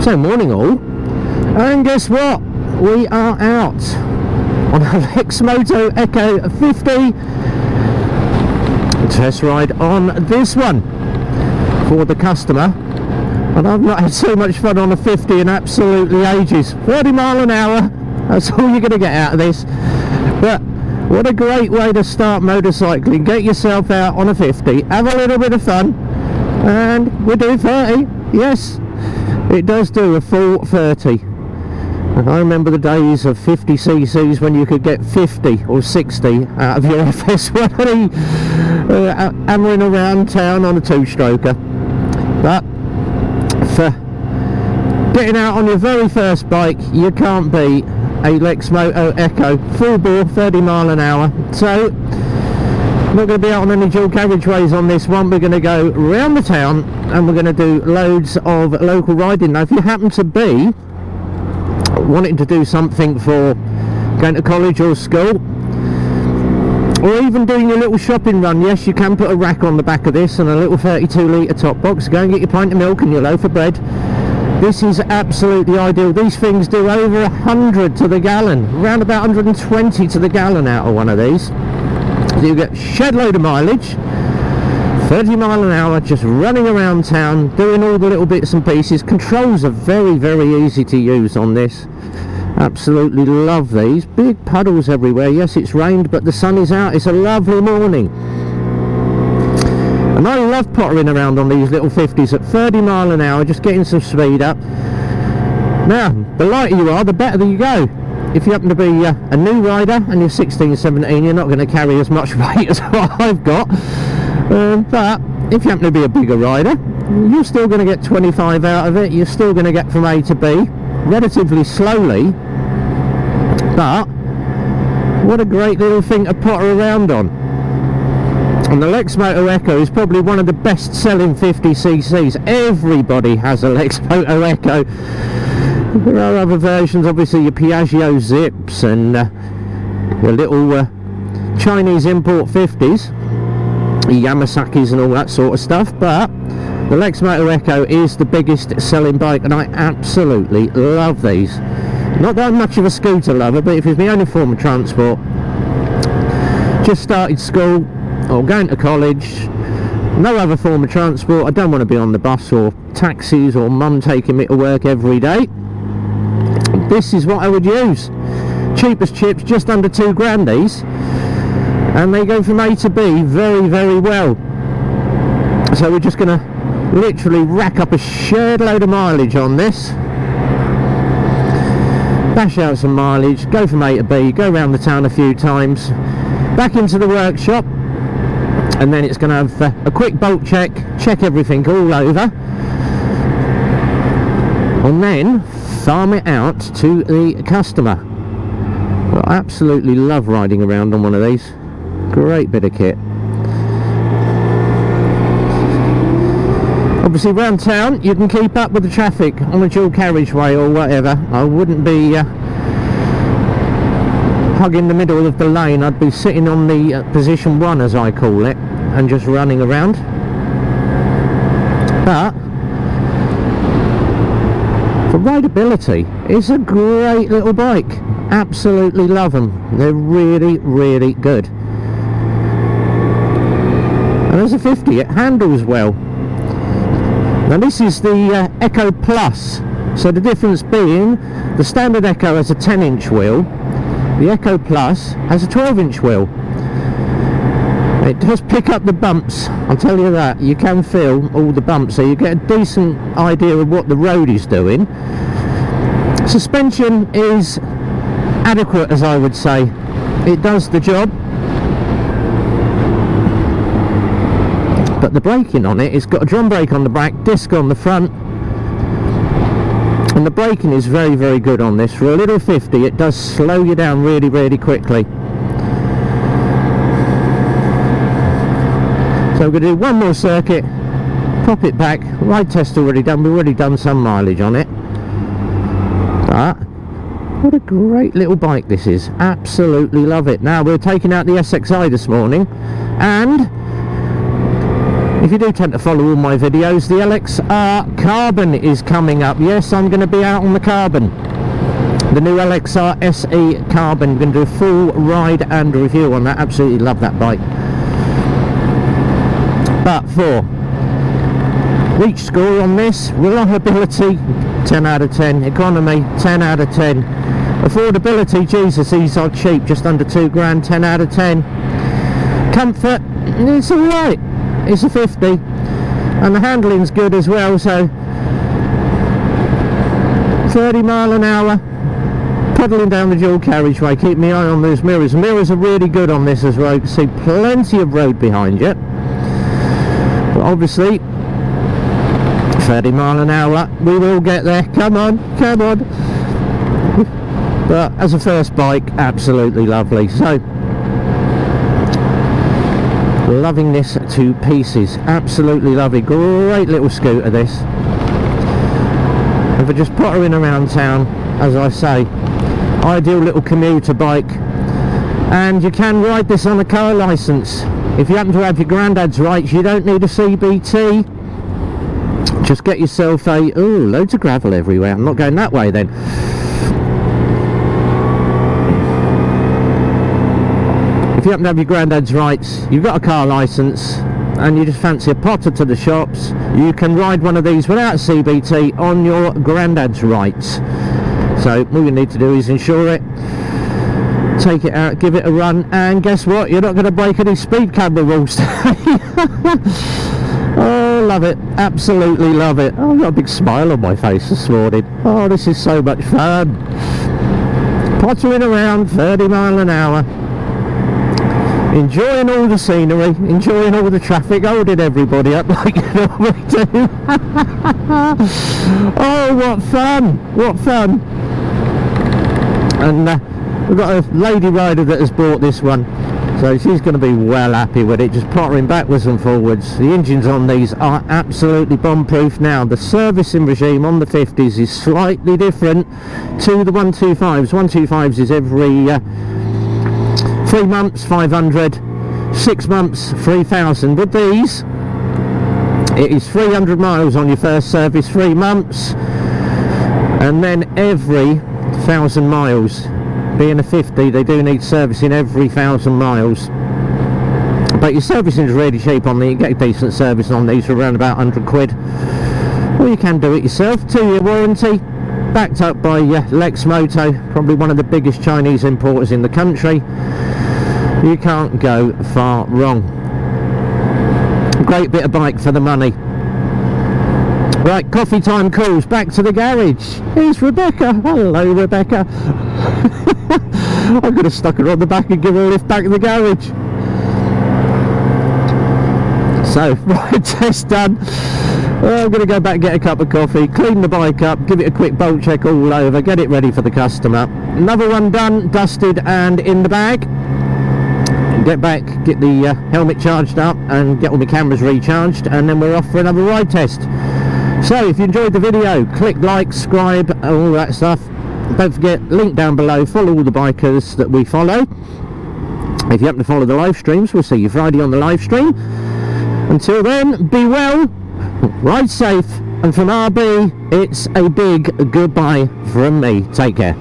So morning all, and guess what? We are out on a Lexmoto Echo 50 test ride on this one for the customer, and I've not had so much fun on a 50 in absolutely ages. 30 mile an hour, that's all you're going to get out of this. But what a great way to start motorcycling. Get yourself out on a 50, have a little bit of fun, and we do 30. Yes, it does do a full 30. And I remember the days of 50cc's when you could get 50 or 60 out of your FS1 hammering around town on a two-stroker. But for getting out on your very first bike, you can't beat a Lexmoto Echo full bore 30 mile an hour. So I'm not going to be out on any dual carriageways on this one. We're going to go around the town and we're going to do loads of local riding. Now if you happen to be wanting to do something for going to college or school, or even doing your little shopping run, yes, you can put a rack on the back of this and a little 32 litre top box. Go and get your pint of milk and your loaf of bread. This is absolutely ideal. These things do over 100 to the gallon, around about 120 to the gallon out of one of these. So you get a shed load of mileage, 30 mile an hour, just running around town, doing all the little bits and pieces. Controls are very, very easy to use on this. Absolutely love these. Big puddles everywhere. Yes, it's rained, but the sun is out. It's a lovely morning. And I love pottering around on these little 50s at 30 mile an hour, just getting some speed up. Now, the lighter you are, the better you go. If you happen to be a new rider and you're 16, 17, you're not going to carry as much weight as what I've got. But if you happen to be a bigger rider, you're still going to get 25 out of it. You're still going to get from A to B relatively slowly. But what a great little thing to potter around on. And the Lexmoto Echo is probably one of the best selling 50cc's. Everybody has a Lexmoto Echo. There are other versions, obviously your Piaggio Zips and your little Chinese import 50s, Yamasakis and all that sort of stuff, but the Lexmoto Echo is the biggest selling bike, and I absolutely love these. Not that I'm much of a scooter lover, but if it's my only form of transport, just started school or going to college, no other form of transport, I don't want to be on the bus or taxis or mum taking me to work every day, this is what I would use. Cheap as chips, just under 2 grand these, and they go from A to B very, very well. So we're just going to literally rack up a shed load of mileage on this, bash out some mileage, go from A to B, go around the town a few times, back into the workshop, and then it's going to have a quick bolt check, check everything all over, and then farm it out to the customer. Well, I absolutely love riding around on one of these. Great bit of kit. Obviously around town you can keep up with the traffic on a dual carriageway or whatever. I wouldn't be hugging the middle of the lane. I'd be sitting on the position 1, as I call it, and just running around. But for rideability, it's a great little bike. Absolutely love them. They're really, really good. And as a 50, it handles well. Now this is the Echo Plus, so the difference being the standard Echo has a 10-inch wheel, the Echo Plus has a 12-inch wheel. It does pick up the bumps, I'll tell you that. You can feel all the bumps, so you get a decent idea of what the road is doing. Suspension is adequate, as I would say. It does the job. But the braking on it, it's got a drum brake on the back, disc on the front, and the braking is very, very good on this. For a little 50, it does slow you down really, really quickly. So we're going to do one more circuit, pop it back. Ride test already done, we've already done some mileage on it. But what a great little bike this is. Absolutely love it. Now we're taking out the SXI this morning, and if you do tend to follow all my videos, the LXR Carbon is coming up. Yes, I'm going to be out on the Carbon. The new LXR SE Carbon. I'm going to do a full ride and review on that. Absolutely love that bike. But for reach score on this, reliability 10 out of 10, economy 10 out of 10, affordability, Jesus, these are cheap, just under 2 grand, 10 out of 10. Comfort, it's alright, it's a 50, and the handling's good as well. So 30 mile an hour, pedaling down the dual carriageway, keep my eye on those mirrors. The mirrors are really good on this as well. You can see plenty of road behind you, but obviously 30 mile an hour, we will get there. Come on, come on. But as a first bike, absolutely lovely. So loving this to pieces, absolutely lovely. Great little scooter this. If we're just pottering around town, as I say, ideal little commuter bike. And you can ride this on a car licence. If you happen to have your granddad's rights, you don't need a CBT. Just get yourself a... ooh, loads of gravel everywhere. I'm not going that way then. If you happen to have your granddad's rights, you've got a car licence, and you just fancy a potter to the shops, you can ride one of these without CBT on your granddad's rights. So all you need to do is insure it, take it out, give it a run, and guess what? You're not going to break any speed camera rules today. Oh, love it, absolutely love it. Oh, I've got a big smile on my face this morning. Oh, this is so much fun. Pottering around 30 mile an hour, enjoying all the scenery, enjoying all the traffic, holding everybody up like you normally do. Oh, what fun, what fun. And we've got a lady rider that has bought this one, so she's going to be well happy with it, just pottering backwards and forwards. The engines on these are absolutely bomb-proof now. The servicing regime on the 50s is slightly different to the 125s. 125s is every 3 months 500, 6 months 3,000. With these, it is 300 miles on your first service, 3 months, and then every 1,000 miles. Being a 50, they do need servicing every 1,000 miles. But your servicing is really cheap on these. You get a decent service on these for around about 100 quid. Or you can do it yourself. 2-year warranty, backed up by Lexmoto, probably one of the biggest Chinese importers in the country. You can't go far wrong. Great bit of bike for the money. Right, coffee time calls. Back to the garage. Here's Rebecca. Hello, Rebecca. I could have stuck her on the back and given her a lift back in the garage. So, right, test done. I'm going to go back and get a cup of coffee, clean the bike up, give it a quick bolt check all over, get it ready for the customer. Another one done, dusted and in the bag. Get back, get the helmet charged up and get all my cameras recharged, and then we're off for another ride test. So if you enjoyed the video, click like, subscribe, all that stuff. Don't forget, link down below, follow all the bikers that we follow. If you happen to follow the live streams, we'll see you Friday on the live stream. Until then, be well, ride safe, and from RB, it's a big goodbye from me. Take care.